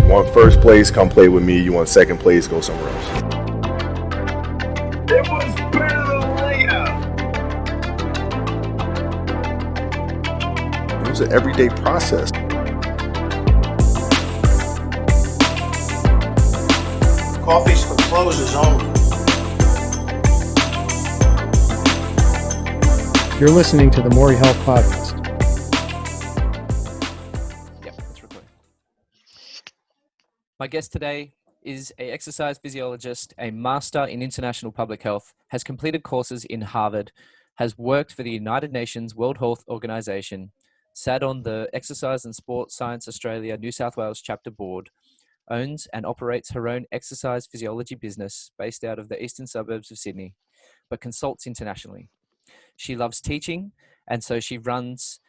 Want first place, come play with me. You want second place, go somewhere else. It was better later. It was an everyday process. Coffee's for closers only. You're listening to the Morey Health Podcast. Yep, it's recording. My guest today is an exercise physiologist, a master in international public health, has completed courses in Harvard, has worked for the United Nations World Health Organization, sat on the Exercise and Sport Science Australia New South Wales chapter board, owns and operates her own exercise physiology business based out of the Eastern Suburbs of Sydney, but consults internationally. She loves teaching, and so she runs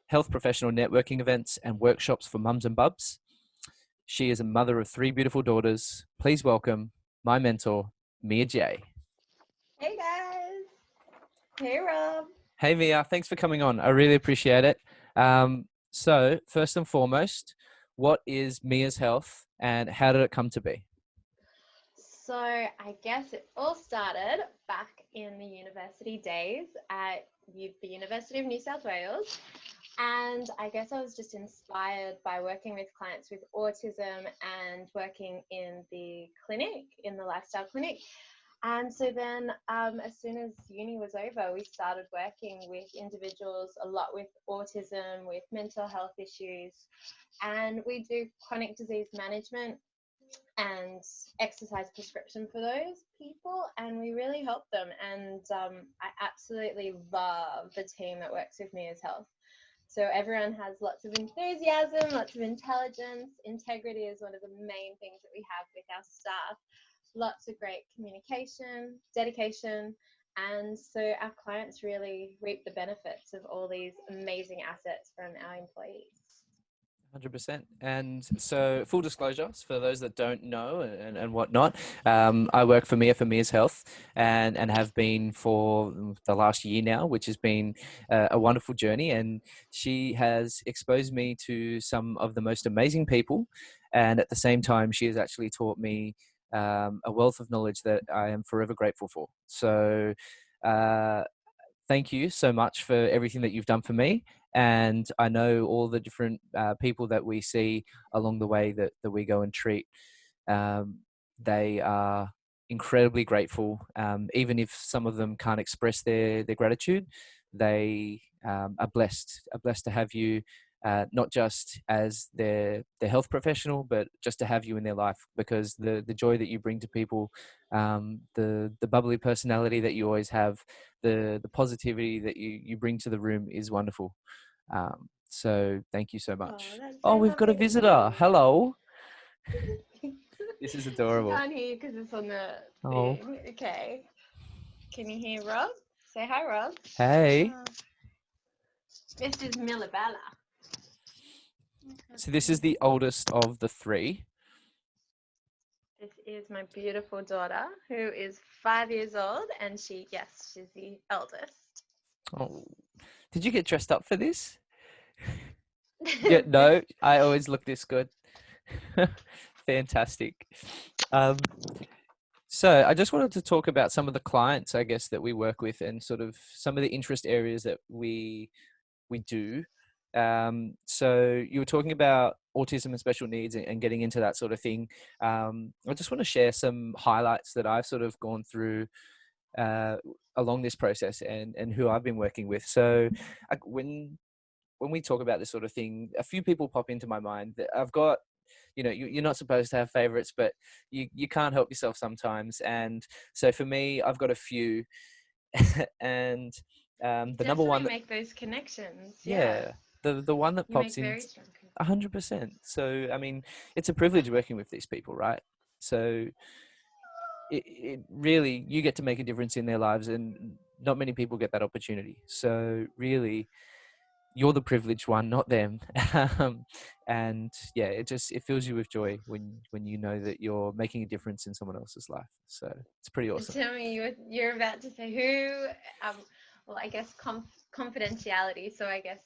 health professional networking events and workshops for mums and bubs. She is a mother of 3 beautiful daughters. Please welcome my mentor, Mia J. Hey guys. Hey Rob. Hey Mia, thanks for coming on. I really appreciate it. So first and foremost, what is Mia's Health and how did it come to be? So I guess it all started back in the university days at the University of New South Wales. And I guess I was just inspired by working with clients with autism and working in the clinic, in the lifestyle clinic. And so then as soon as uni was over, we started working with individuals a lot with autism, with mental health issues. And we do chronic disease management and exercise prescription for those people, and we really help them. And I absolutely love the team that works with me as health. So everyone has lots of enthusiasm, lots of intelligence. Integrity is one of the main things that we have with our staff. Lots of great communication, dedication, and so our clients really reap the benefits of all these amazing assets from our employees. 100%. And so full disclosures for those that don't know and whatnot, I work for Mia's Health and have been for the last year now, which has been a wonderful journey. And she has exposed me to some of the most amazing people. And at the same time, she has actually taught me a wealth of knowledge that I am forever grateful for. So thank you so much for everything that you've done for me. And I know all the different people that we see along the way that we go and treat, they are incredibly grateful. Even if some of them can't express their gratitude, they are blessed to have you, not just as their health professional, but just to have you in their life, because the joy that you bring to people, the bubbly personality that you always have, the positivity that you bring to the room is wonderful. So thank you so much. Oh, we've got a visitor. Hello. This is adorable. I can't hear you because it's on the Oh. thing. Okay. Can you hear Rob? Say hi, Rob. Hey. This is Millabella. So this is the oldest of the 3. This is my beautiful daughter, who is 5 years old, and she's the eldest. Oh, did you get dressed up for this? Yeah, no, I always look this good. Fantastic. So I just wanted to talk about some of the clients, I guess, that we work with and sort of some of the interest areas that we do. So you were talking about autism and special needs and getting into that sort of thing. I just want to share some highlights that I've sort of gone through along this process and who I've been working with. So when we talk about this sort of thing, a few people pop into my mind that I've got. You know, you're not supposed to have favorites, but you can't help yourself sometimes. And so for me, I've got a few, and the number one that make those connections. yeah. The one that pops in 100%. So, I mean, it's a privilege working with these people, right? So it really, you get to make a difference in their lives, and not many people get that opportunity. So really, you're the privileged one, not them. And yeah, it fills you with joy when you know that you're making a difference in someone else's life. So it's pretty awesome. Tell me, you're about to say who, well, I guess confidentiality. So I guess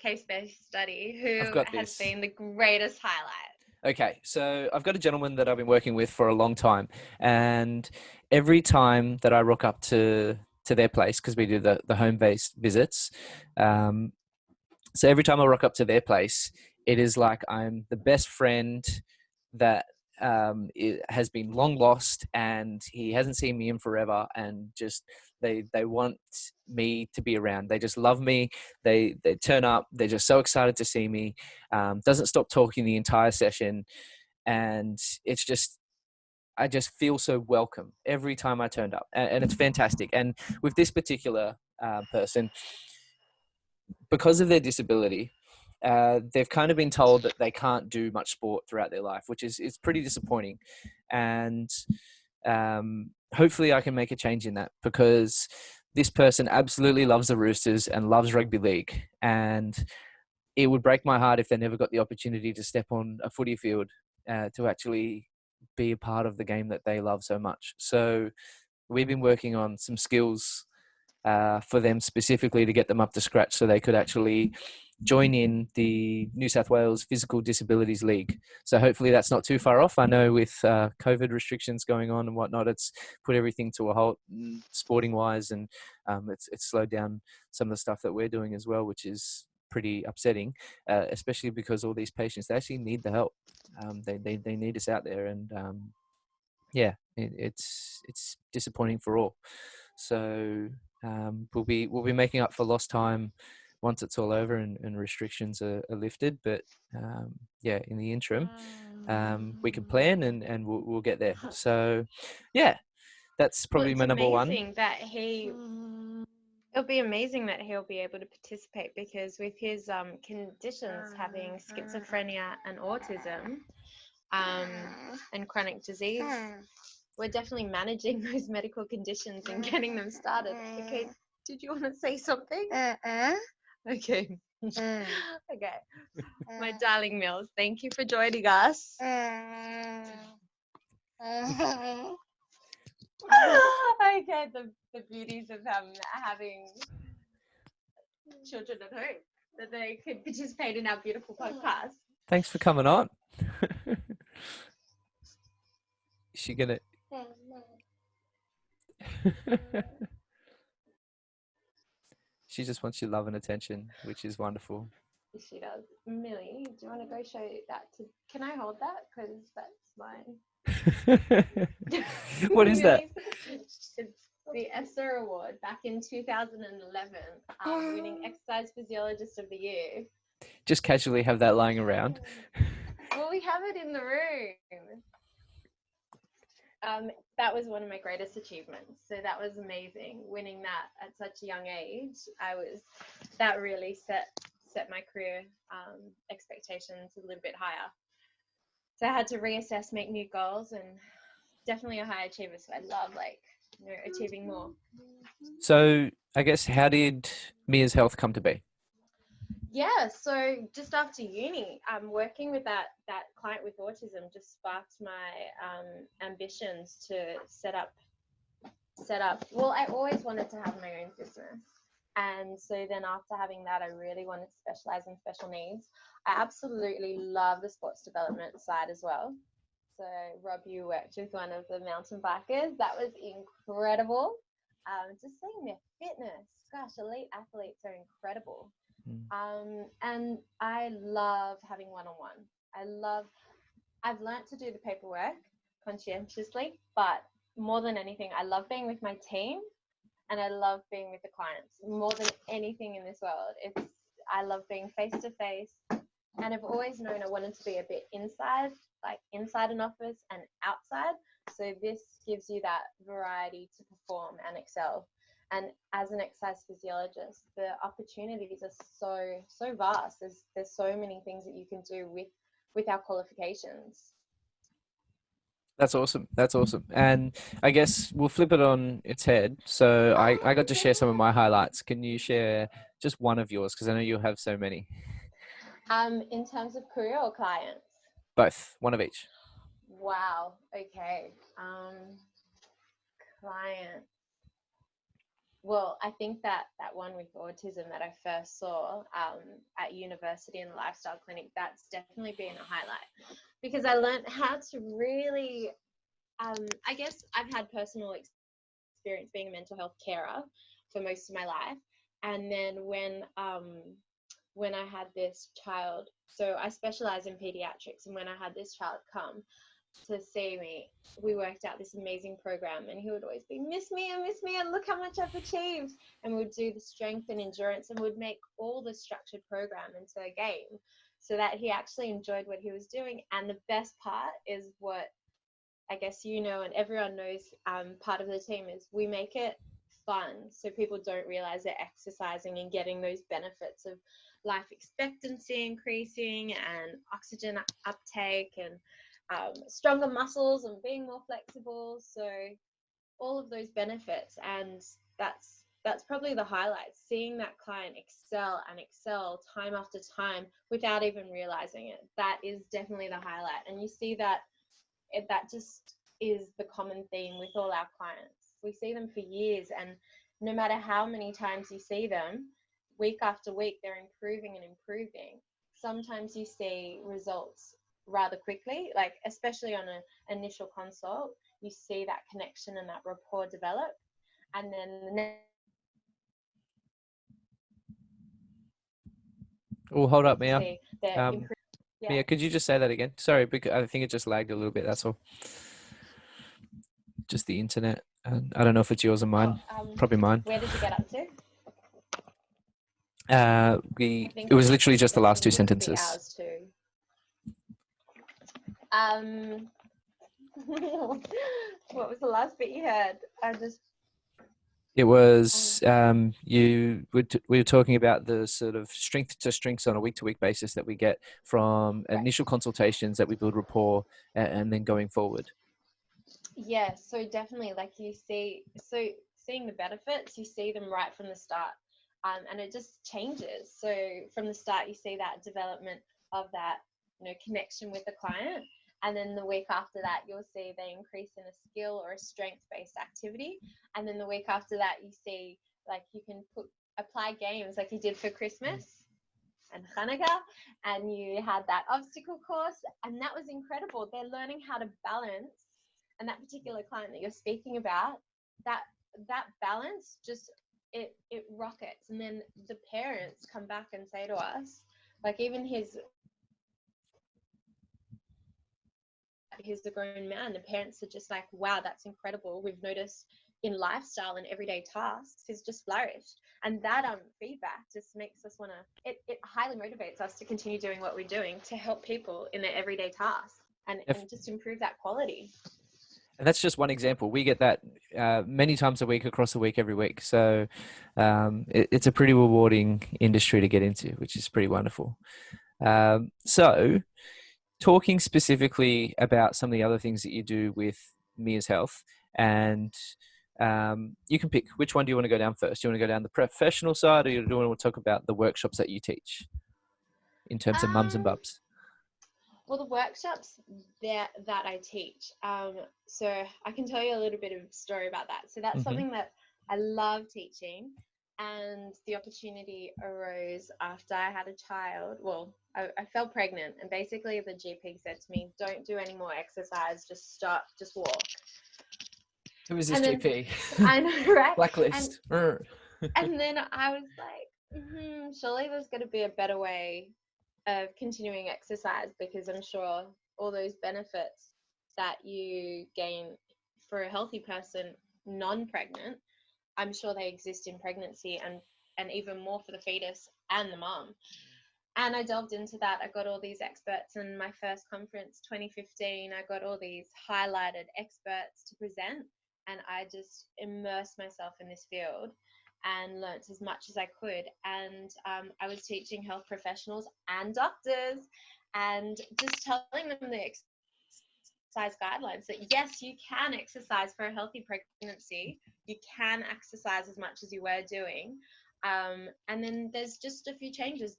case-based study, who has been the greatest highlight? Okay, so I've got a gentleman that I've been working with for a long time, and every time that I rock up to their place, because we do the home-based visits, um, so every time I rock up to their place, it is like I'm the best friend that has been long lost, and he hasn't seen me in forever, and just they want me to be around. They just love me. They turn up. They're just so excited to see me. Doesn't stop talking the entire session, and it's just I just feel so welcome every time I turned up, and it's fantastic. And with this particular person, because of their disability, they've kind of been told that they can't do much sport throughout their life, which is pretty disappointing. And hopefully I can make a change in that, because this person absolutely loves the Roosters and loves rugby league. And it would break my heart if they never got the opportunity to step on a footy field to actually be a part of the game that they love so much. So we've been working on some skills for them specifically to get them up to scratch so they could actually join in the New South Wales Physical Disabilities League. So hopefully that's not too far off. I know with COVID restrictions going on and whatnot, it's put everything to a halt sporting wise, and it's slowed down some of the stuff that we're doing as well, which is pretty upsetting, especially because all these patients, they actually need the help. They need us out there, and yeah, it's disappointing for all. So we'll be making up for lost time once it's all over and restrictions are lifted. But yeah, in the interim, we can plan and we'll get there. So yeah, that's probably my number one. It'll be amazing that he'll be able to participate, because with his conditions, having schizophrenia and autism and chronic disease, we're definitely managing those medical conditions and getting them started. Okay, did you want to say something? Okay. Okay. My darling Mills, thank you for joining us. Okay, the beauties of having children at home, that they could participate in our beautiful podcast. Thanks for coming on. Is she gonna? She just wants your love and attention, which is wonderful. She does. Millie, do you want to go show that to? Can I hold that? Because that's mine. What is that? It's the ESSA Award back in 2011, winning Exercise Physiologist of the Year. Just casually have that lying around. Well, we have it in the room. That was one of my greatest achievements. So that was amazing. Winning that at such a young age, that really set my career expectations a little bit higher. So I had to reassess, make new goals, and definitely a high achiever. So I love achieving more. So I guess, how did Mia's Health come to be? Yeah, so just after uni, working with that client with autism just sparked my ambitions to set up. Well, I always wanted to have my own business. And so then after having that, I really wanted to specialize in special needs. I absolutely love the sports development side as well. So Rob, you worked with one of the mountain bikers. That was incredible. Just seeing their fitness. Gosh, elite athletes are incredible. And I love having one-on-one. I've learned to do the paperwork conscientiously, but more than anything, I love being with my team, and I love being with the clients more than anything in this world. I love being face to face, and I've always known I wanted to be a bit inside an office and outside. So this gives you that variety to perform and excel. And as an exercise physiologist, the opportunities are so vast. There's so many things that you can do with our qualifications. That's awesome. That's awesome. And I guess we'll flip it on its head. So I got to share some of my highlights. Can you share just one of yours? Because I know you have so many. In terms of career or clients? Both. One of each. Wow. Okay. Client. well, I think that one with autism that I first saw at university in the lifestyle clinic, that's definitely been a highlight because I learned how to really, I guess I've had personal experience being a mental health carer for most of my life. And then when I had this child, so I specialize in pediatrics, and when I had this child come to see me, we worked out this amazing program, and he would always be, miss me, and look how much I've achieved. And we'd do the strength and endurance, and we'd make all the structured program into a game so that he actually enjoyed what he was doing. And the best part is what I guess you know, and everyone knows, part of the team is we make it fun so people don't realize they're exercising and getting those benefits of life expectancy increasing and oxygen uptake and stronger muscles and being more flexible. So all of those benefits, and that's probably the highlight, seeing that client excel and excel time after time without even realizing it. That is definitely the highlight. And you see that that just is the common theme with all our clients. We see them for years, and no matter how many times you see them, week after week, they're improving and improving. Sometimes you see results rather quickly, like especially on an initial consult, you see that connection and that rapport develop. And then the next Oh, hold up, Mia. see they're improving. Yeah. Mia, could you just say that again? Sorry, because I think it just lagged a little bit. That's all. Just the internet. And I don't know if it's yours or mine. Probably mine. Where did you get up to? It was literally just the last two sentences. Ours too. What was the last bit you heard? It was we were talking about the sort of strength to strengths on a week-to-week basis that we get from initial consultations that we build rapport and then going forward. Yeah, so definitely, like you see, so seeing the benefits, you see them right from the start, and it just changes. So from the start, you see that development of that, connection with the client, and then the week after that, you'll see they increase in a skill or a strength-based activity, and then the week after that, you see like you can apply games like you did for Christmas and Hanukkah, and you had that obstacle course, and that was incredible. They're learning how to balance. And that particular client that you're speaking about, that balance just it rockets. And then the parents come back and say to us, like even he's a grown man, the parents are just like, wow, that's incredible. We've noticed in lifestyle and everyday tasks he's just flourished. And that feedback just makes us want to, it highly motivates us to continue doing what we're doing to help people in their everyday tasks and just improve that quality. And that's just one example. We get that many times a week, across the week, every week. So it's a pretty rewarding industry to get into, which is pretty wonderful. So talking specifically about some of the other things that you do with Mia's Health, and you can pick, which one do you want to go down first? Do you want to go down the professional side, or do you want to talk about the workshops that you teach in terms of mums and bubs? Well, the workshops that I teach, so I can tell you a little bit of story about that. So that's something that I love teaching, and the opportunity arose after I had a child. Well, I fell pregnant, and basically the GP said to me, don't do any more exercise, just stop, just walk. Who is this GP? I know, right? Blacklist. And then I was like, surely there's going to be a better way of continuing exercise, because I'm sure all those benefits that you gain for a healthy person non-pregnant, I'm sure they exist in pregnancy, and even more for the fetus and the mom. And I delved into that. I got all these experts in my first conference, 2015. I got all these highlighted experts to present, and I just immersed myself in this field and learnt as much as I could. And I was teaching health professionals and doctors, and just telling them the exercise guidelines that yes, you can exercise for a healthy pregnancy. You can exercise as much as you were doing. And then there's just a few changes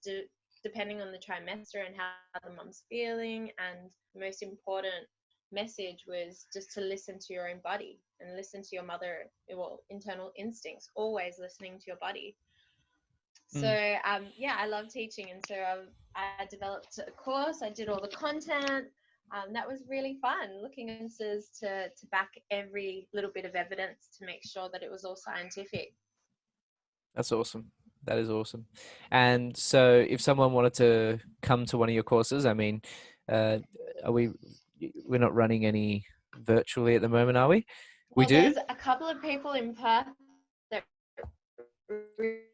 depending on the trimester and how the mom's feeling. And the most important message was just to listen to your own body and listen to your internal instincts, always listening to your body. So yeah, I love teaching, and so I developed a course. I did all the content. That was really fun, looking into to back every little bit of evidence to make sure that it was all scientific. That's awesome. That is awesome. And so if someone wanted to come to one of your courses, I mean, we're not running any virtually at the moment, are we? We Well, do? there's a couple of people in Perth that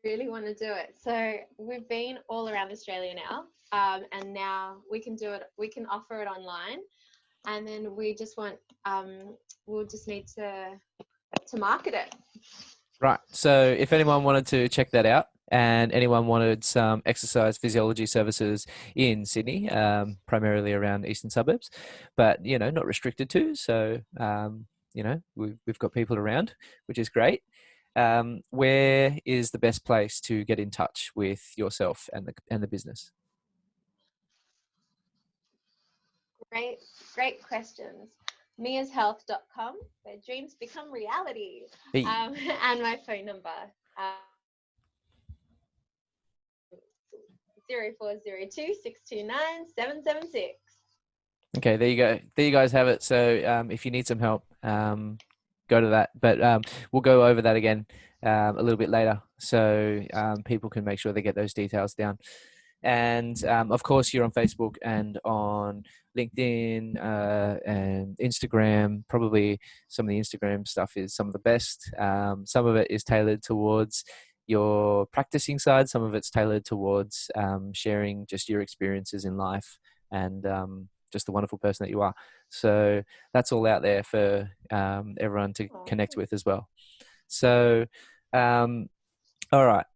really want to do it. So we've been all around Australia now, and now we can do it. We can offer it online, and then we just want we'll just need to market it. Right. So if anyone wanted to check that out, and anyone wanted some exercise physiology services in Sydney, primarily around Eastern Suburbs, but, you know, not restricted to. So, you know, we've got people around, which is great. Where is the best place to get in touch with yourself and the business? Great questions. miashealth.com, where dreams become reality. Hey. And my phone number, 0402 629 776. Okay, there you go. There you guys have it. So if you need some help, go to that. But we'll go over that again a little bit later, so people can make sure they get those details down. And of course, you're on Facebook and on LinkedIn and Instagram. Probably some of the Instagram stuff is some of the best. Some of it is tailored towards your practicing side. Some of it's tailored towards sharing just your experiences in life and just the wonderful person that you are. So that's all out there for everyone to connect with as well. So, all right.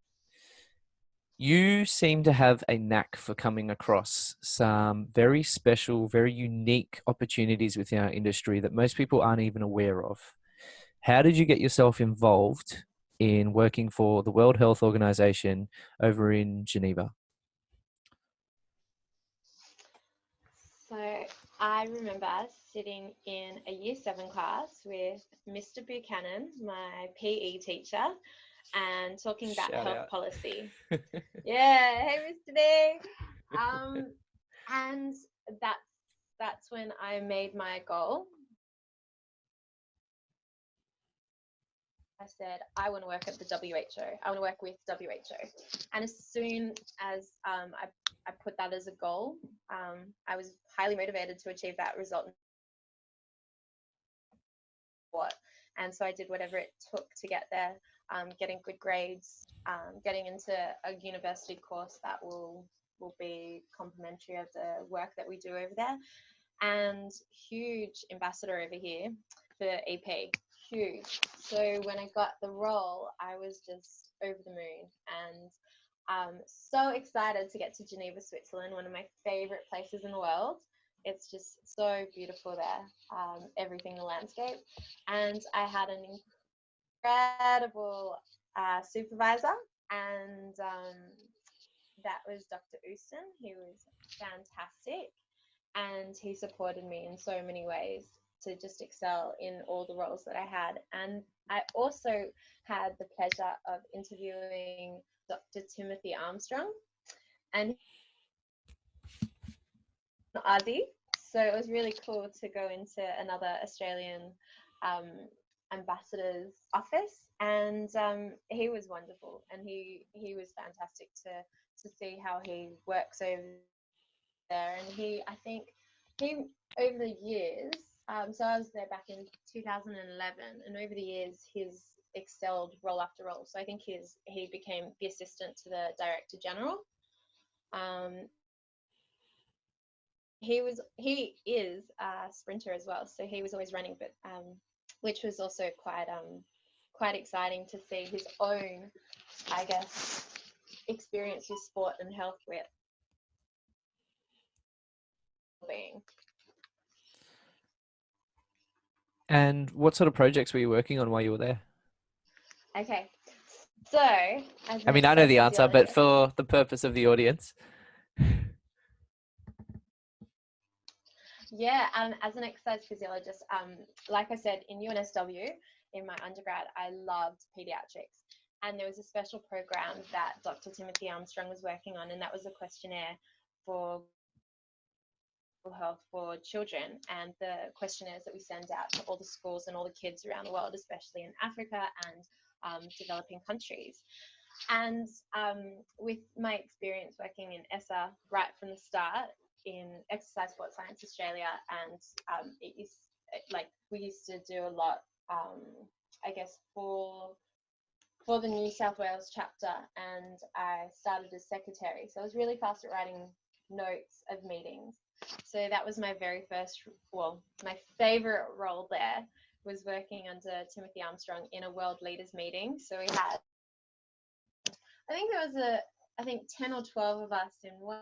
You seem to have a knack for coming across some very special, very unique opportunities within our industry that most people aren't even aware of. How did you get yourself involved in working for the World Health Organization over in Geneva? So I remember sitting in a year 7 class with Mr. Buchanan, my PE teacher, and talking about Shout health out. policy. Yeah, hey Mr. D. And that's when I made my goal. I said, I want to work at the WHO. I want to work with WHO. And as soon as I put that as a goal, I was highly motivated to achieve that result. And so I did whatever it took to get there, getting good grades, getting into a university course that will be complementary of the work that we do over there, and huge ambassador over here for EP, huge. So when I got the role, I was just over the moon, and so excited to get to Geneva, Switzerland, one of my favorite places in the world. It's just so beautiful there, everything, the landscape. And I had an incredible supervisor, and that was Dr. Euston. He was fantastic, and he supported me in so many ways to just excel in all the roles that I had. And I also had the pleasure of interviewing Dr. Timothy Armstrong, and Aussie. So it was really cool to go into another Australian ambassador's office, and he was wonderful, and he was fantastic to see how he works over there. And I think he over the years, so I was there back in 2011, and over the years he's excelled role after role. So I think he became the assistant to the Director General. He is a sprinter as well, so he was always running, but which was also quite exciting to see his own, I guess, experience with sport and health with being. And what sort of projects were you working on while you were there? Okay, so as I mean, I know the answer, but for the purpose of the audience. Yeah, as an exercise physiologist, like I said, in UNSW, in my undergrad, I loved pediatrics. And there was a special program that Dr. Timothy Armstrong was working on, and that was a questionnaire for health for children, and the questionnaires that we send out to all the schools and all the kids around the world, especially in Africa and developing countries. And with my experience working in ESSA right from the start in Exercise Sport Science Australia, and we used to do a lot, I guess, for the New South Wales chapter, and I started as secretary. So I was really fast at writing notes of meetings. So that was my very first, my favorite role there was working under Timothy Armstrong in a world leaders meeting. So we had, I think there was 10 or 12 of us in one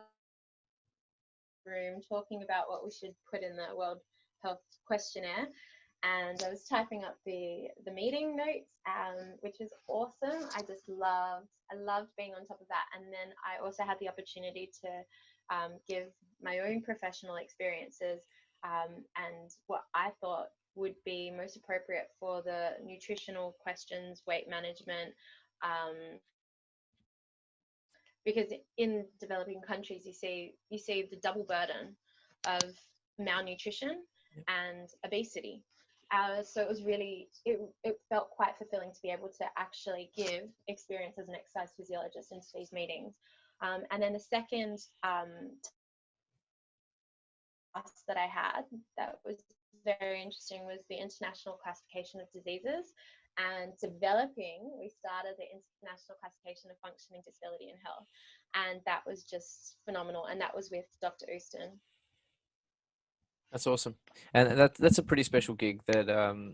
room talking about what we should put in the World Health Questionnaire. And I was typing up the meeting notes, which was awesome. I loved being on top of that. And then I also had the opportunity to give my own professional experiences and what I thought would be most appropriate for the nutritional questions, weight management, because in developing countries you see the double burden of malnutrition and obesity. So it was really, it felt quite fulfilling to be able to actually give experience as an exercise physiologist into these meetings. And then the second task that I had that was very interesting was the International Classification of Diseases, and we started the International Classification of Functioning, Disability and Health. And that was just phenomenal. And that was with Dr. Euston. That's awesome, and that's a pretty special gig that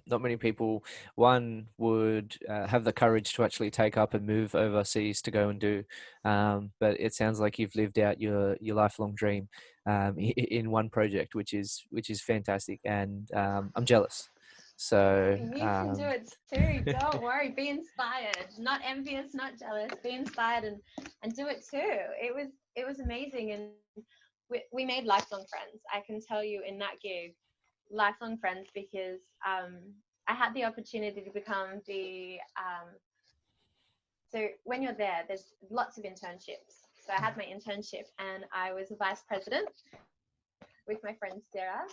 not many people would have the courage to actually take up and move overseas to go and do. But it sounds like you've lived out your lifelong dream in one project, which is fantastic, and I'm jealous. So you can do it too. Don't worry. Be inspired. Not envious, not jealous. Be inspired and do it too. It was amazing, and we made lifelong friends. I can tell you in that gig, lifelong friends, because I had the opportunity to become so when you're there's lots of internships. So I had my internship and I was a vice president with my friend Sarah,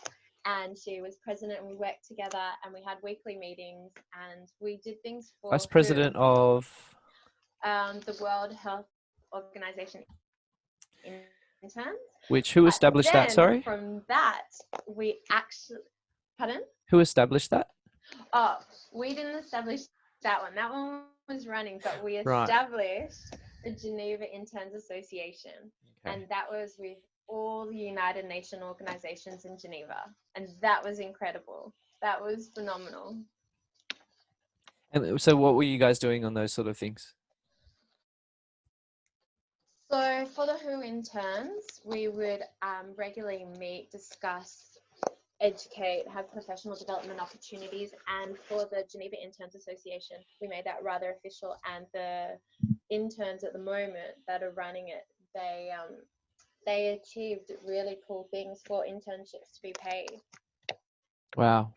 and she was president, and we worked together and we had weekly meetings and we did things for vice president of the World Health Organization interns. who established that? Sorry, from that we actually, pardon? Who established that? Oh, we didn't establish that one. That one was running, but we established the Geneva Interns Association, and that was with all the United Nations organizations in Geneva, and that was incredible. That was phenomenal. And so, what were you guys doing on those sort of things? So for the WHO interns, we would regularly meet, discuss, educate, have professional development opportunities. And for the Geneva Interns Association, we made that rather official. And the interns at the moment that are running it, they achieved really cool things for internships to be paid. Wow,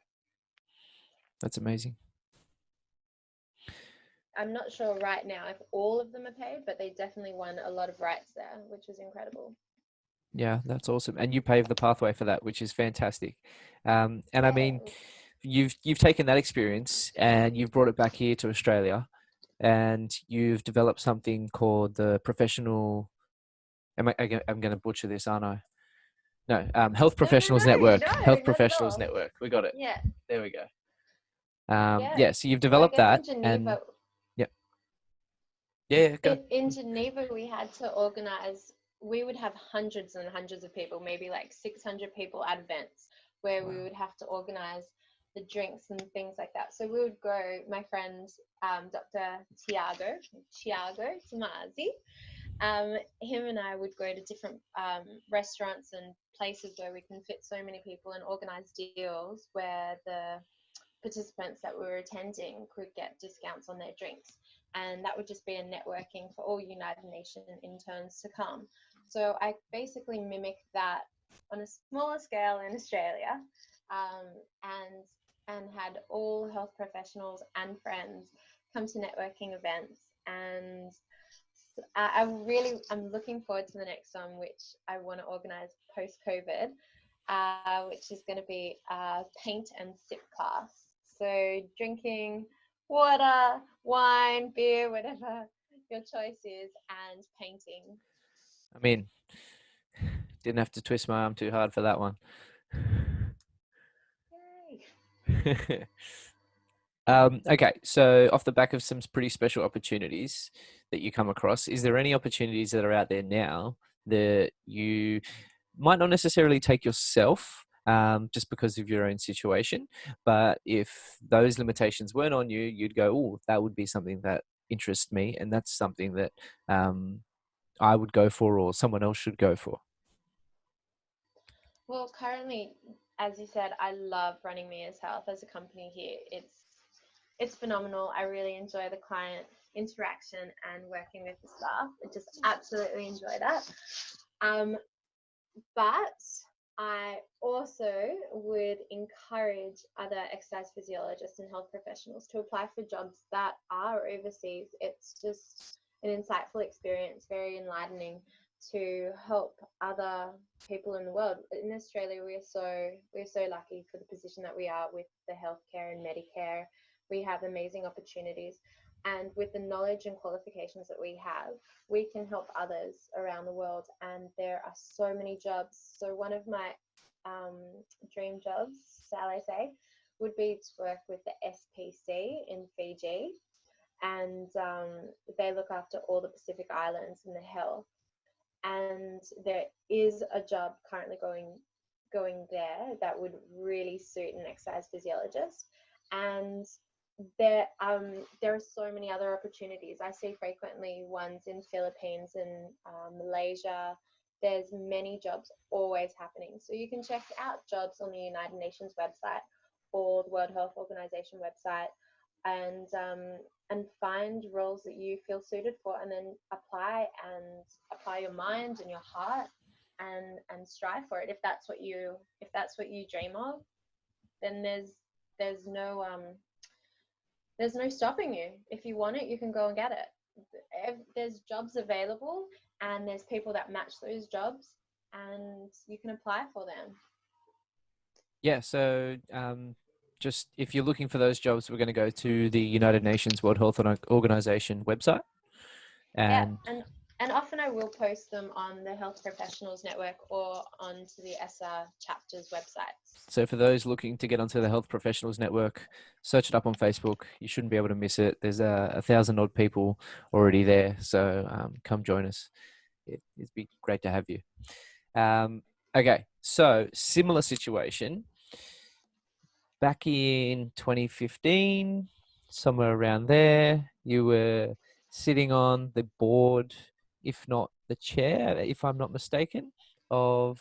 that's amazing. I'm not sure right now if all of them are paid, but they definitely won a lot of rights there, which was incredible. Yeah, that's awesome. And you paved the pathway for that, which is fantastic. And I mean, you've taken that experience and you've brought it back here to Australia, and you've developed something called the professional. I'm going to butcher this, aren't I? No, Health Professionals Network. Health Professionals Network. We got it. Yeah. There we go. Yeah. So you've developed that, and go. In Geneva, we had to organize. We would have hundreds and hundreds of people, maybe like 600 people at events, where we would have to organize the drinks and things like that. So we would go, my friend, Dr. Tiago Tomazi, him and I would go to different restaurants and places where we can fit so many people and organize deals where the participants that were attending could get discounts on their drinks. And that would just be a networking for all United Nations interns to come. So I basically mimicked that on a smaller scale in Australia, um, and had all health professionals and friends come to networking events. And I'm looking forward to the next one, which I want to organize post COVID, which is going to be a paint and sip class. So drinking water, wine, beer, whatever your choice is, and painting. I mean, didn't have to twist my arm too hard for that one. Yay. Okay, so off the back of some pretty special opportunities that you come across, is there any opportunities that are out there now that you might not necessarily take yourself, just because of your own situation, but if those limitations weren't on you, you'd go, oh, that would be something that interests me, and that's something that I would go for, or someone else should go for? Well, currently, as you said, I love running Mia's Health as a company here. It's phenomenal. I really enjoy the client interaction and working with the staff. I just absolutely enjoy that. But I also would encourage other exercise physiologists and health professionals to apply for jobs that are overseas. It's just an insightful experience, very enlightening to help other people in the world. In Australia, we're so lucky for the position that we are with the healthcare and Medicare. We have amazing opportunities, and with the knowledge and qualifications that we have, we can help others around the world. And there are so many jobs. So one of my dream jobs, shall I say, would be to work with the SPC in Fiji, and they look after all the Pacific Islands and the health. And there is a job currently going there that would really suit an exercise physiologist. And there are so many other opportunities. I see frequently ones in Philippines and Malaysia. There's many jobs always happening. So you can check out jobs on the United Nations website or the World Health Organization website, and find roles that you feel suited for, and then apply your mind and your heart and strive for it. If that's what you dream of, then there's no stopping you. If you want it, you can go and get it. If there's jobs available and there's people that match those jobs, and you can apply for them. Yeah, so just if you're looking for those jobs, we're going to go to the United Nations World Health Organization website. And yeah, and often I will post them on the Health Professionals Network or onto the ESSA chapter's websites. so for those looking to get onto the Health Professionals Network, search it up on Facebook. You shouldn't be able to miss it. There's 1,000 odd people already there. So come join us. It'd be great to have you. Okay, so similar situation. Back in 2015, somewhere around there, you were sitting on the board, if not the chair, if I'm not mistaken, of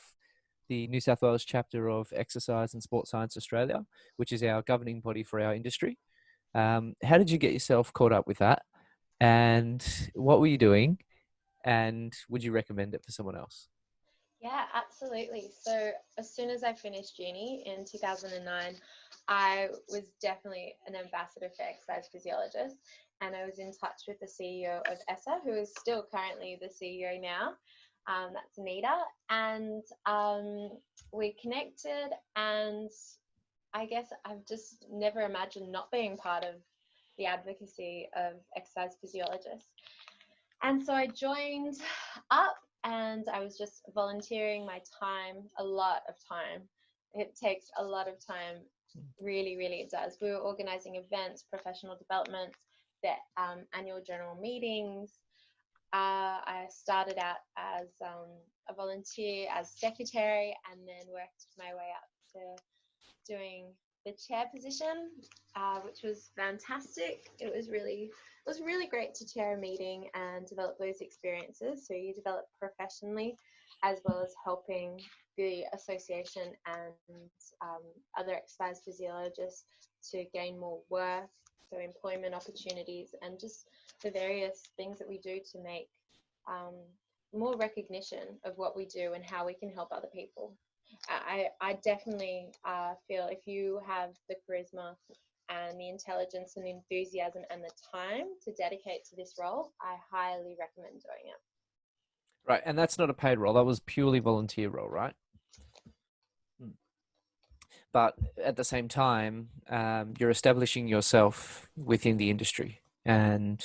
the New South Wales chapter of Exercise and Sport Science Australia, which is our governing body for our industry. How did you get yourself caught up with that? And what were you doing? And would you recommend it for someone else? Yeah, absolutely. So as soon as I finished uni in 2009, I was definitely an ambassador for exercise physiologists, and I was in touch with the CEO of ESSA, who is still currently the CEO now. That's Anita, and we connected, and I guess I've just never imagined not being part of the advocacy of exercise physiologists. And so I joined up, and I was just volunteering my time, a lot of time. It takes a lot of time, really, really it does. We were organizing events, professional developments, the annual general meetings. I started out as a volunteer, as secretary, and then worked my way up to doing the chair position, which was fantastic. It was really great to chair a meeting and develop those experiences. So you develop professionally, as well as helping the association and other exercise physiologists to gain more work, so employment opportunities, and just the various things that we do to make more recognition of what we do and how we can help other people. I definitely feel if you have the charisma and the intelligence and enthusiasm and the time to dedicate to this role, I highly recommend doing it. Right. And that's not a paid role. That was purely volunteer role, right? But at the same time, you're establishing yourself within the industry, and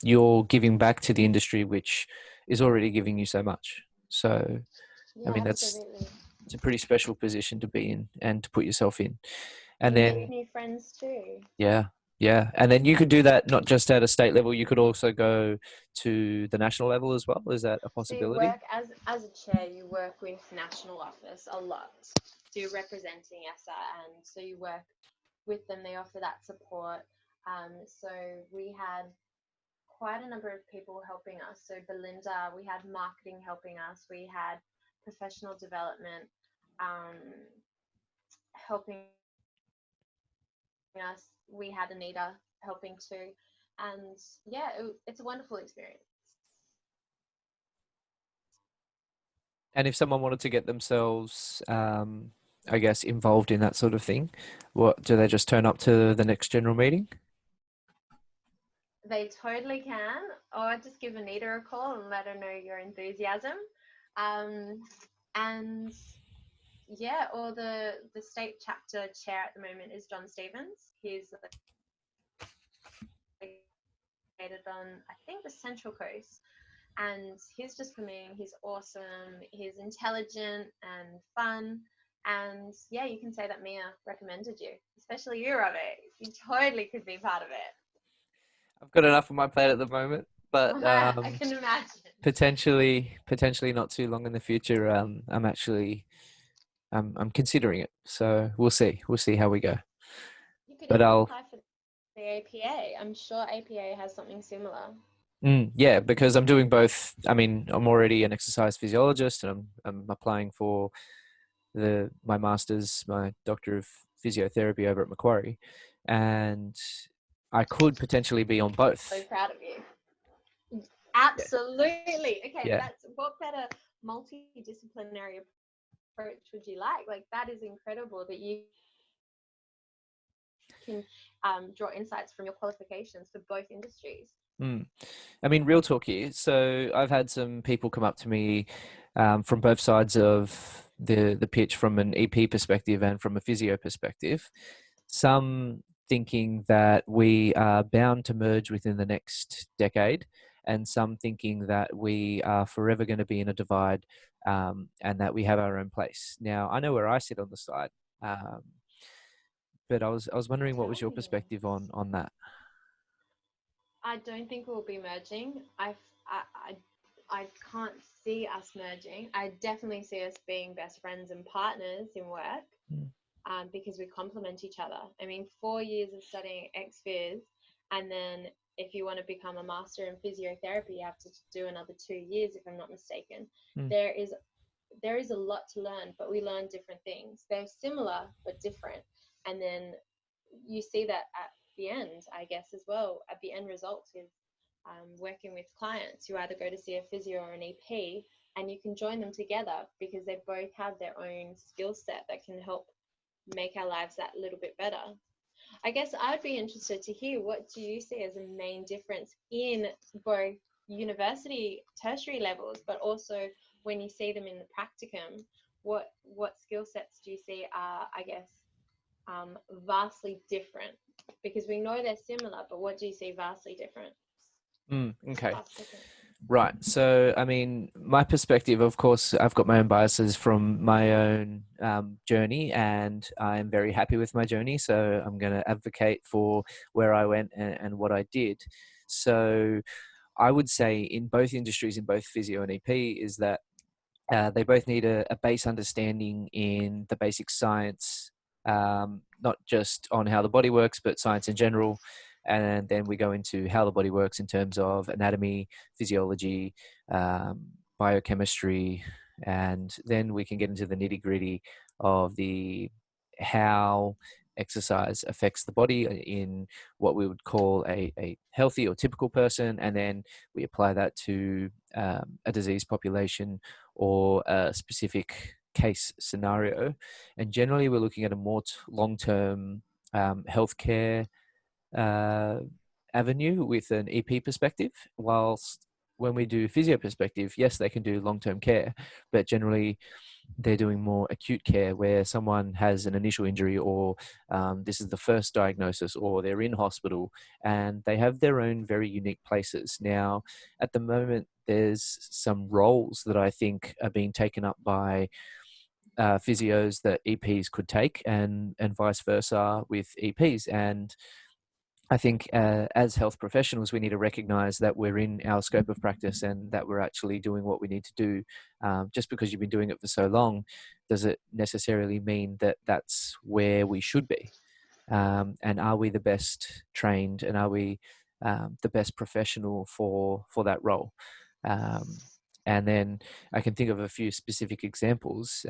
you're giving back to the industry, which is already giving you so much. So, I Yeah, mean, absolutely. it's a pretty special position to be in and to put yourself in. And You make then, new friends too. yeah, yeah. And then you could do that not just at a state level, you could also go to the national level as well. Is that a So you possibility? work as a chair, you work with national office a lot. So you're representing ESSA, and so you work with them. They offer that support. So we had quite a number of people helping us. So Belinda, we had marketing helping us. We had professional development helping us. We had Anita helping too. And yeah, it's a wonderful experience. And if someone wanted to get themselves, I guess, involved in that sort of thing, what do they just turn up to the next general meeting? They totally can, or just give Anita a call and let her know your enthusiasm. And yeah, or the state chapter chair at the moment is John Stevens. He's located on, I think, the Central Coast. And he's just coming. He's awesome. He's intelligent and fun. And yeah, you can say that Mia recommended you, especially you, Robbie. You totally could be part of it. I've got enough on my plate at the moment, but I can imagine. potentially not too long in the future. I'm considering it. So we'll see. We'll see how we go. You could But even I'll apply for the APA. I'm sure APA has something similar. yeah, because I'm doing both. I mean, I'm already an exercise physiologist, and I'm applying for my master's, my doctor of physiotherapy over at Macquarie, and I could potentially be on So both. proud of you. Absolutely. Okay, Yeah. that's what better multidisciplinary approach would you like? Like that is incredible that you can draw insights from your qualifications for both industries. Mm. I mean, real talk here. So I've had some people come up to me from both sides of the pitch, from an EP perspective and from a physio perspective. Some thinking that we are bound to merge within the next decade, and some thinking that we are forever going to be in a divide, and that we have our own place. Now, I know where I sit on the side, um, but I was wondering what Tell was your me. perspective on that? I don't think we'll be merging. I can't see us merging. I definitely see us being best friends and partners in work Mm. because we complement each other. I mean, 4 years of studying ex-phys, and then if you want to become a master in physiotherapy, you have to do another 2 years, if I'm not mistaken. Mm. There is a lot to learn, but we learn different things. They're similar but different, and then you see that at the end, I guess, as well. At the end result is working with clients who either go to see a physio or an EP, and you can join them together because they both have their own skill set that can help make our lives that little bit better. I guess I'd be interested to hear, what do you see as a main difference in both university, tertiary levels, but also when you see them in the practicum? What skill sets do you see are, I guess, vastly different? Because we know they're similar, but what do you see vastly different? Okay. Vastly different. Right. So, I mean, my perspective, of course, I've got my own biases from my own journey, and I'm very happy with my journey. So, I'm going to advocate for where I went and what I did. So, I would say in both industries, in both physio and EP, is that they both need a base understanding in the basic science, not just on how the body works, but science in general. And then we go into how the body works in terms of anatomy, physiology, biochemistry, and then we can get into the nitty gritty of the how exercise affects the body in what we would call a healthy or typical person, and then we apply that to a disease population or a specific case scenario. And generally, we're looking at a more long-term healthcare uh, avenue with an EP perspective, whilst when we do physio perspective, yes, they can do long-term care, but generally they're doing more acute care where someone has an initial injury, or this is the first diagnosis, or they're in hospital, and they have their own very unique places. Now, at the moment, there's some roles that I think are being taken up by physios that EPs could take, and vice versa with EPs. And I think as health professionals, we need to recognize that we're in our scope of practice and that we're actually doing what we need to do. Just because you've been doing it for so long, does it necessarily mean that that's where we should be? And are we the best trained, and are we the best professional for that role? And then I can think of a few specific examples.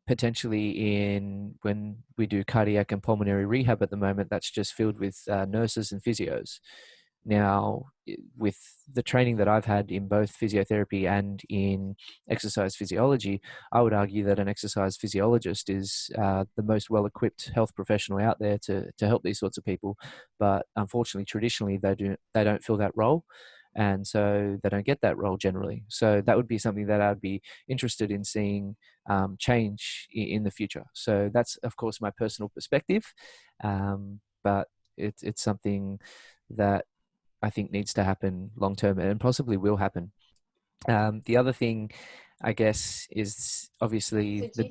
Potentially in when we do cardiac and pulmonary rehab at the moment, that's just filled with nurses and physios. Now, with the training that I've had in both physiotherapy and in exercise physiology, I would argue that an exercise physiologist is the most well-equipped health professional out there to help these sorts of people. But unfortunately, traditionally, they don't fill that role. And so they don't get that role generally. So that would be something that I'd be interested in seeing change in the future. So that's, of course, my personal perspective, but it's something that I think needs to happen long term, and possibly will happen. The other thing, I guess, is obviously So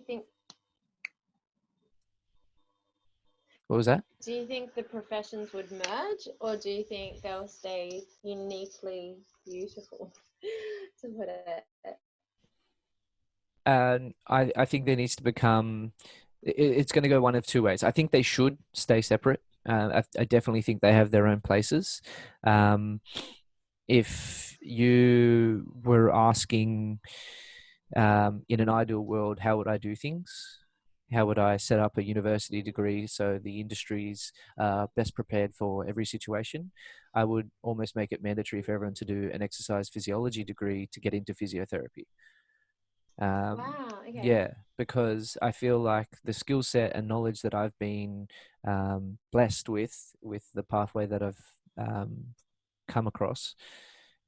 what was that? do you think the professions would merge, or do you think they'll stay uniquely beautiful, to put it? I think there needs to become. It's going to go one of two ways. I think they should stay separate. I definitely think they have their own places. If you were asking, in an ideal world, how would I do things? How would I set up a university degree so the industry's best prepared for every situation? I would almost make it mandatory for everyone to do an exercise physiology degree to get into physiotherapy. Wow, okay. Yeah, because I feel like the skill set and knowledge that I've been blessed with the pathway that I've come across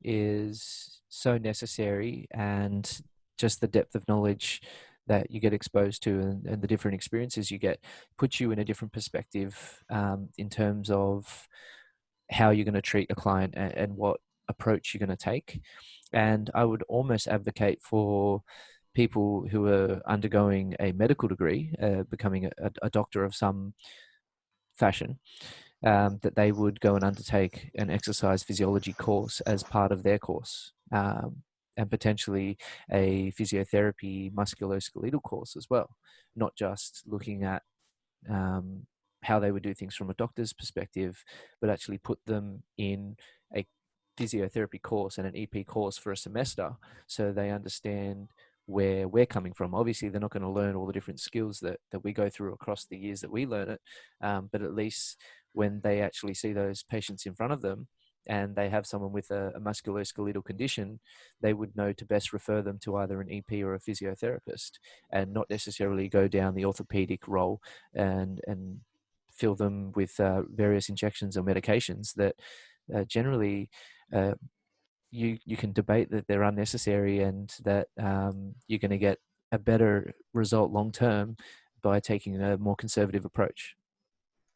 is so necessary, and just the depth of knowledge that you get exposed to, and the different experiences you get, puts you in a different perspective in terms of how you're going to treat a client, and what approach you're going to take. And I would almost advocate for people who are undergoing a medical degree, becoming a doctor of some fashion, that they would go and undertake an exercise physiology course as part of their course, and potentially a physiotherapy musculoskeletal course as well, not just looking at how they would do things from a doctor's perspective, but actually put them in a physiotherapy course and an EP course for a semester so they understand where we're coming from. Obviously, they're not going to learn all the different skills that we go through across the years that we learn it, but at least when they actually see those patients in front of them and they have someone with a musculoskeletal condition, they would know to best refer them to either an EP or a physiotherapist, and not necessarily go down the orthopedic role and fill them with various injections or medications that generally you can debate that they're unnecessary, and that you're going to get a better result long term by taking a more conservative approach.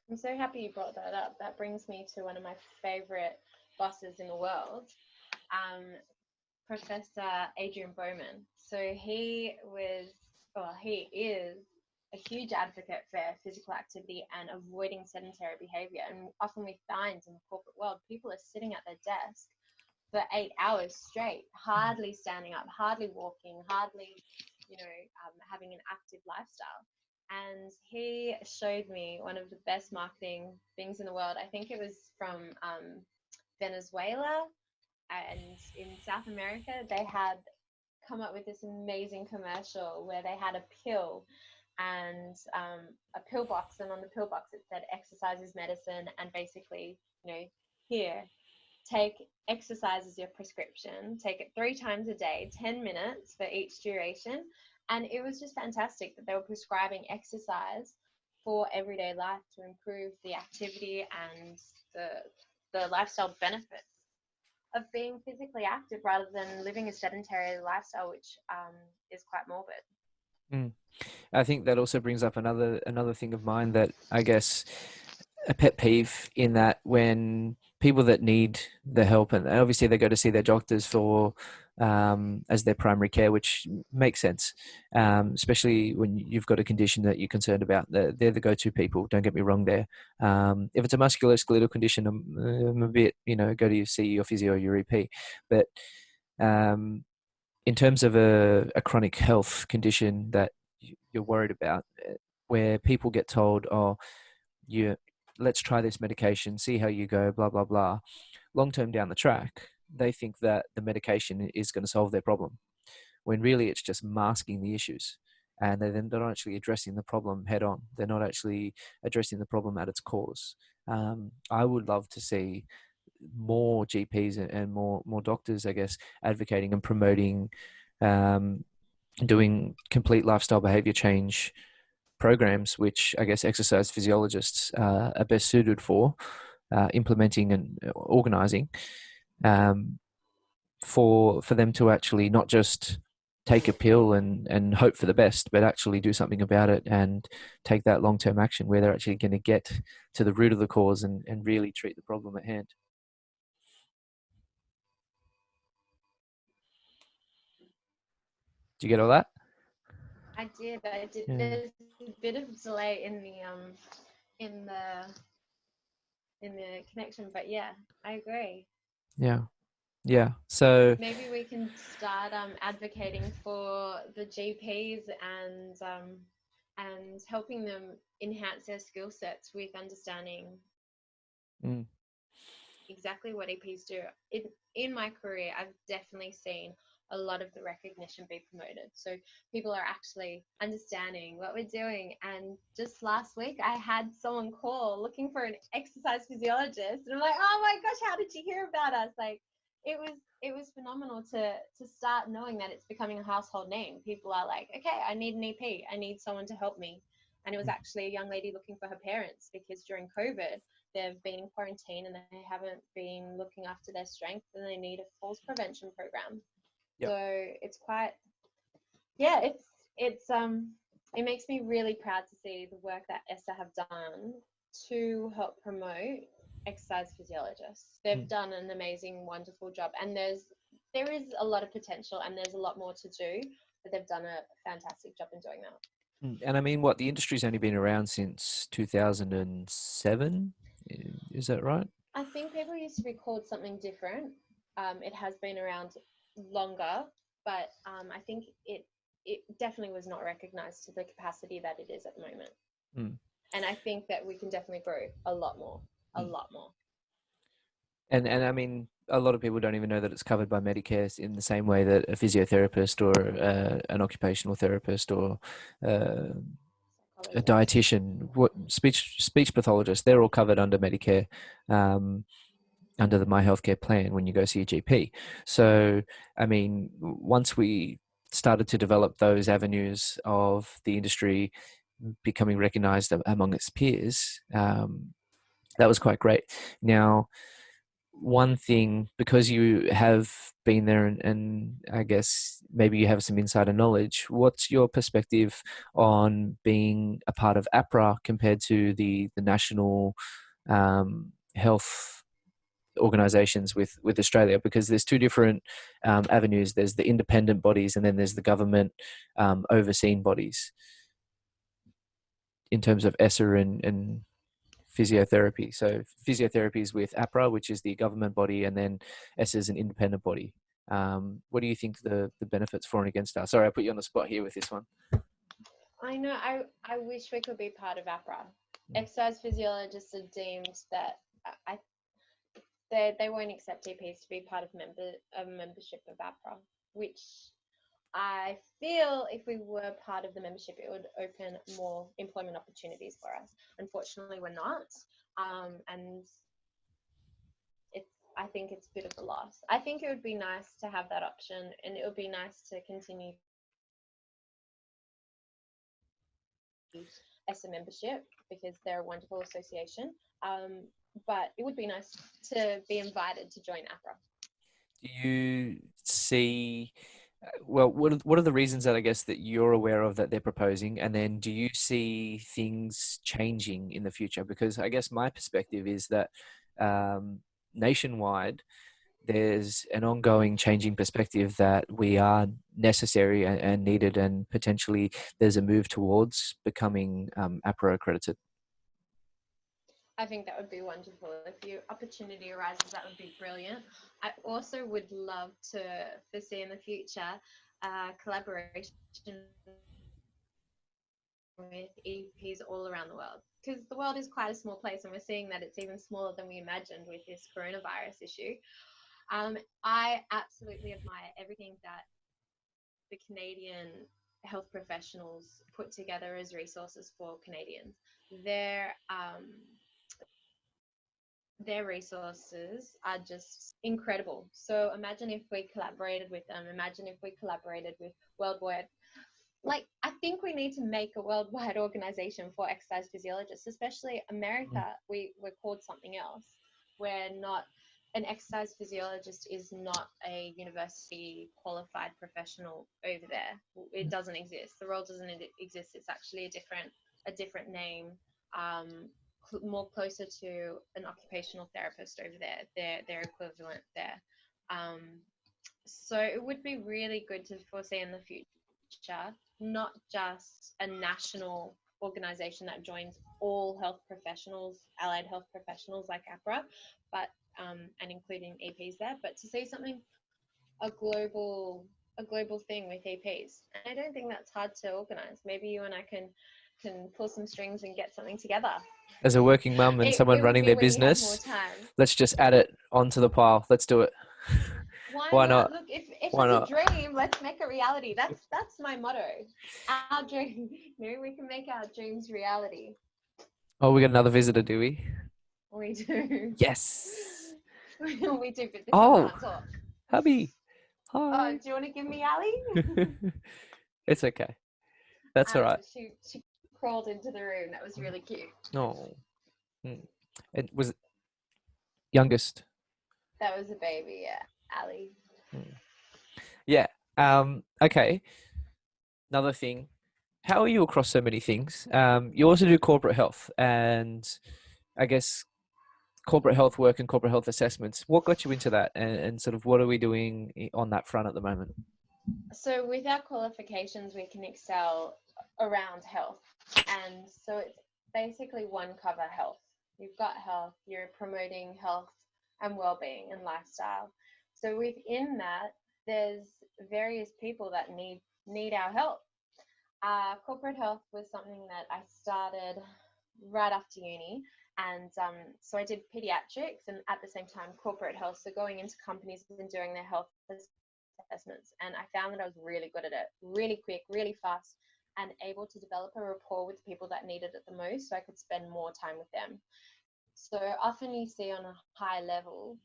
I'm so happy you brought that up. That brings me to one of my favorite bosses in the world, Professor Adrian Bowman. So he is a huge advocate for physical activity and avoiding sedentary behavior. And often we find in the corporate world, people are sitting at their desk for 8 hours straight, hardly standing up, hardly walking, hardly, having an active lifestyle. And he showed me one of the best marketing things in the world. I think it was from Venezuela, and in South America, they had come up with this amazing commercial where they had a pill and a pill box, and on the pill box it said exercise is medicine, and basically, here, take exercise as your prescription, take it 3 times a day, 10 minutes for each duration. And it was just fantastic that they were prescribing exercise for everyday life to improve the activity and the lifestyle benefits of being physically active rather than living a sedentary lifestyle, which is quite morbid. Mm. I think that also brings up another thing of mine, that I guess a pet peeve, in that when people that need the help, and obviously they go to see their doctors for as their primary care, which makes sense, especially when you've got a condition that you're concerned about. They're the go-to people. Don't get me wrong there. If it's a musculoskeletal condition, I'm a bit, go to see your physio or your EP. But in terms of a chronic health condition that you're worried about, where people get told, oh, let's try this medication, see how you go, blah, blah, blah. Long term down the track, they think that the medication is going to solve their problem, when really it's just masking the issues. And they're not actually addressing the problem head on. They're not actually addressing the problem at its cause. I would love to see more GPs and more doctors, I guess, advocating and promoting doing complete lifestyle behavior change programs, which I guess exercise physiologists are best suited for implementing and organizing, for them to actually not just take a pill and hope for the best, but actually do something about it and take that long-term action where they're actually going to get to the root of the cause and really treat the problem at hand. Do you get all that? I did. Yeah. There's a bit of delay in the in the connection, but yeah, I agree. Yeah. So Maybe we can start advocating for the GPs and helping them enhance their skill sets with understanding mm, exactly what EPs do. In my career, I've definitely seen a lot of the recognition be promoted. So people are actually understanding what we're doing. And just last week, I had someone call looking for an exercise physiologist, and I'm like, oh my gosh, how did you hear about us? Like, it was phenomenal to start knowing that it's becoming a household name. People are like, okay, I need an EP. I need someone to help me. And it was actually a young lady looking for her parents, because during COVID, they've been in quarantine and they haven't been looking after their strength, and they need a falls prevention program. Yep. So it's quite, yeah, it makes me really proud to see the work that ESTA have done to help promote exercise physiologists. They've done an amazing, wonderful job, and there is a lot of potential, and there's a lot more to do, but they've done a fantastic job in doing that. And I mean, the industry's only been around since 2007. Is that right? I think people used to be called something different. It has been around longer, but I think it definitely was not recognized to the capacity that it is at the moment. And I think that we can definitely grow a lot more. And I mean, a lot of people don't even know that it's covered by Medicare, in the same way that a physiotherapist or an occupational therapist or a dietitian, speech pathologist, they're all covered under Medicare, under the My Healthcare plan when you go see a GP. So, I mean, once we started to develop those avenues of the industry becoming recognized among its peers, that was quite great. Now, one thing, because you have been there and I guess maybe you have some insider knowledge, what's your perspective on being a part of APRA compared to the national health organizations with Australia? Because there's two different avenues. There's the independent bodies, and then there's the government overseen bodies in terms of ESSA and physiotherapy. So physiotherapy is with APRA, which is the government body, and then ESSA is an independent body. What do you think the benefits for and against are? Sorry, I put you on the spot here with this one. I know. I wish we could be part of APRA. Exercise physiologists are deemed that they won't accept EPs to be part of membership of APRA, which I feel if we were part of the membership, it would open more employment opportunities for us. Unfortunately, we're not. And I think it's a bit of a loss. I think it would be nice to have that option, and it would be nice to continue as a membership because they're a wonderful association. But it would be nice to be invited to join APRA. Do you see, well, what are the reasons that I guess that you're aware of that they're proposing? And then do you see things changing in the future? Because I guess my perspective is that nationwide, there's an ongoing changing perspective that we are necessary and needed, and potentially there's a move towards becoming APRA accredited. I think that would be wonderful. If the opportunity arises, that would be brilliant. I also would love to foresee in the future collaboration with EPs all around the world, because the world is quite a small place, and we're seeing that it's even smaller than we imagined with this coronavirus issue. I absolutely admire everything that the Canadian health professionals put together as resources for Canadians. Their resources are just incredible. So imagine if we collaborated with them. Imagine if we collaborated with worldwide. Like, I think we need to make a worldwide organization for exercise physiologists, especially America. We're called something else. We're not, an exercise physiologist is not a university qualified professional over there. It doesn't exist. The role doesn't exist. It's actually a different name. More closer to an occupational therapist over there, their equivalent there. So it would be really good to foresee in the future, not just a national organization that joins all health professionals, allied health professionals like APRA, but and including EPs there, but to see something, a global thing with EPs. And I don't think that's hard to organize. Maybe you and I can pull some strings and get something together. As a working mum and someone It would running be their when you have more business, time. let's just add it onto the pile. Let's do it. Why Why not? not? Look, if Why it's a not? dream, let's make it reality. That's my motto. Our dream. Maybe we can make our dreams reality. Oh, we got another visitor, do we? We do. Yes. We do, but this Oh, one can't talk. hubby. Oh, Hi. do you want to give me Ali? It's okay. That's all right. She crawled into the room. That was really cute. Oh. It was youngest. That was a baby, yeah. Ali. Yeah. Okay. Another thing. How are you across so many things? You also do corporate health, and I guess corporate health work and corporate health assessments. What got you into that, and sort of what are we doing on that front at the moment? So with our qualifications, we can excel around health. And so it's basically one cover: health. You've got health, you're promoting health and well-being and lifestyle. So within that, there's various people that need our help. Corporate health was something that I started right after uni. And so I did pediatrics and at the same time corporate health. So going into companies and doing their health assessments. And I found that I was really good at it, really quick, really fast, and able to develop a rapport with the people that needed it the most so I could spend more time with them. So often you see on a high level,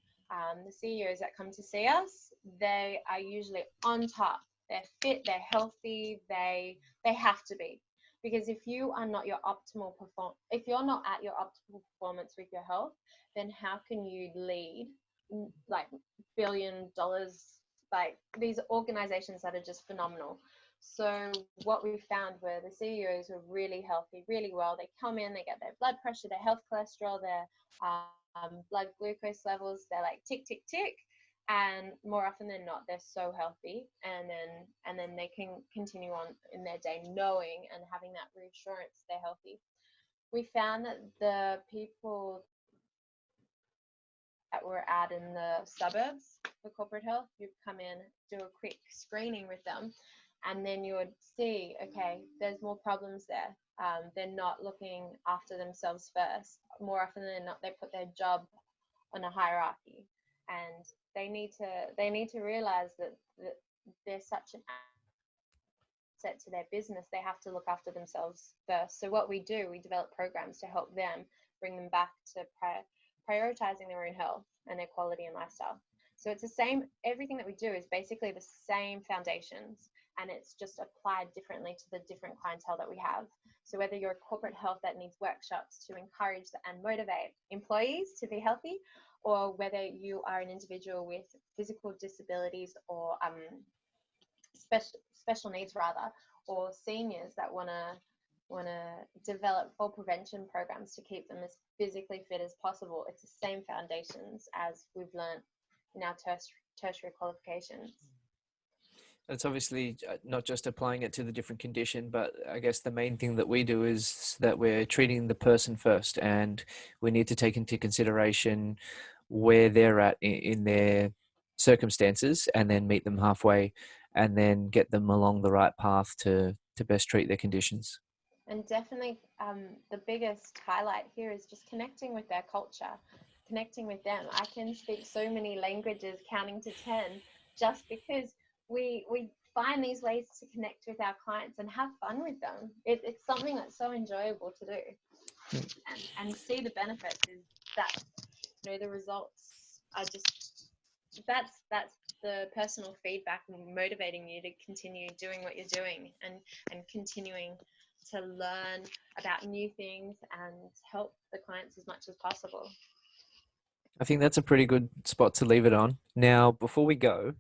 the CEOs that come to see us, they are usually on top. They're fit, they're healthy, they have to be. Because if you are not if you're not at your optimal performance with your health, then how can you lead like $1 billion, like these organizations that are just phenomenal? So what we found were the CEOs were really healthy, really well. They come in, they get their blood pressure, their health cholesterol, their blood glucose levels. They're like tick, tick, tick. And more often than not, they're so healthy. And then they can continue on in their day knowing and having that reassurance they're healthy. We found that the people that were out in the suburbs for corporate health, you'd come in, do a quick screening with them, and then you would see, okay, there's more problems there. They're not looking after themselves first. More often than not, they put their job on a hierarchy, and they need to realize that they're such an asset to their business, they have to look after themselves first. So what we do, we develop programs to help them, bring them back to prioritizing their own health and their quality and lifestyle. So it's the same, everything that we do is basically the same foundations, and it's just applied differently to the different clientele that we have. So whether you're a corporate health that needs workshops to encourage and motivate employees to be healthy, or whether you are an individual with physical disabilities or special needs rather, or seniors that want to develop fall prevention programs to keep them as physically fit as possible, it's the same foundations as we've learned in our tertiary qualifications. It's obviously not just applying it to the different condition, but I guess the main thing that we do is that we're treating the person first, and we need to take into consideration where they're at in their circumstances, and then meet them halfway, and then get them along the right path to best treat their conditions. And definitely the biggest highlight here is just connecting with their culture, connecting with them. I can speak so many languages, counting to 10, just because we find these ways to connect with our clients and have fun with them. It's something that's so enjoyable to do, and see the benefits is that, the results are just, that's the personal feedback motivating you to continue doing what you're doing, and continuing to learn about new things and help the clients as much as possible. I think that's a pretty good spot to leave it on. Now, before we go,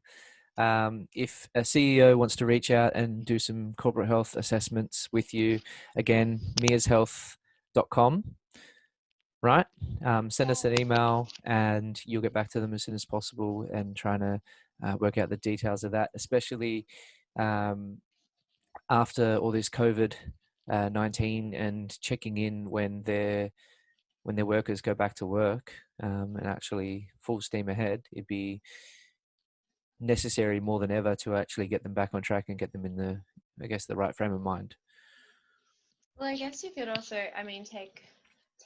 if a CEO wants to reach out and do some corporate health assessments with you, again, miashealth.com, right? Send us an email and you'll get back to them as soon as possible, and trying to work out the details of that, especially after all this COVID-19, and checking in when their workers go back to work, and actually full steam ahead. It'd be necessary more than ever to actually get them back on track and get them in the right frame of mind. Well, I guess you could also,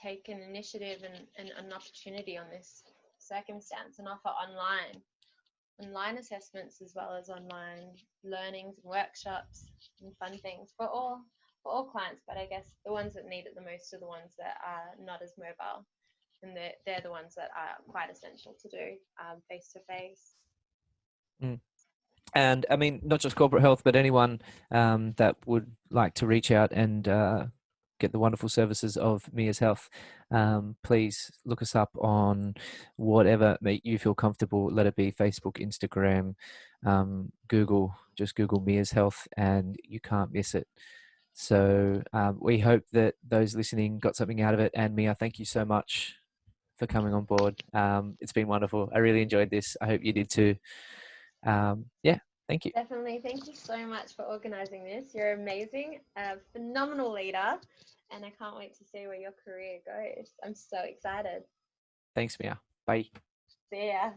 take an initiative and an opportunity on this circumstance and offer online assessments, as well as online learnings and workshops and fun things for all clients. But I guess the ones that need it the most are the ones that are not as mobile, and they're the ones that are quite essential to do face to face. And I mean, not just corporate health, but anyone that would like to reach out and get the wonderful services of Mia's Health, please look us up on whatever you feel comfortable. Let it be Facebook, Instagram, Google. Just Google Mia's Health and you can't miss it. So we hope that those listening got something out of it. And Mia, thank you so much for coming on board. It's been wonderful. I really enjoyed this. I hope you did too. Thank you. Definitely. Thank you so much for organizing this. You're amazing, a phenomenal leader, and I can't wait to see where your career goes. I'm so excited. Thanks, Mia. Bye. See ya.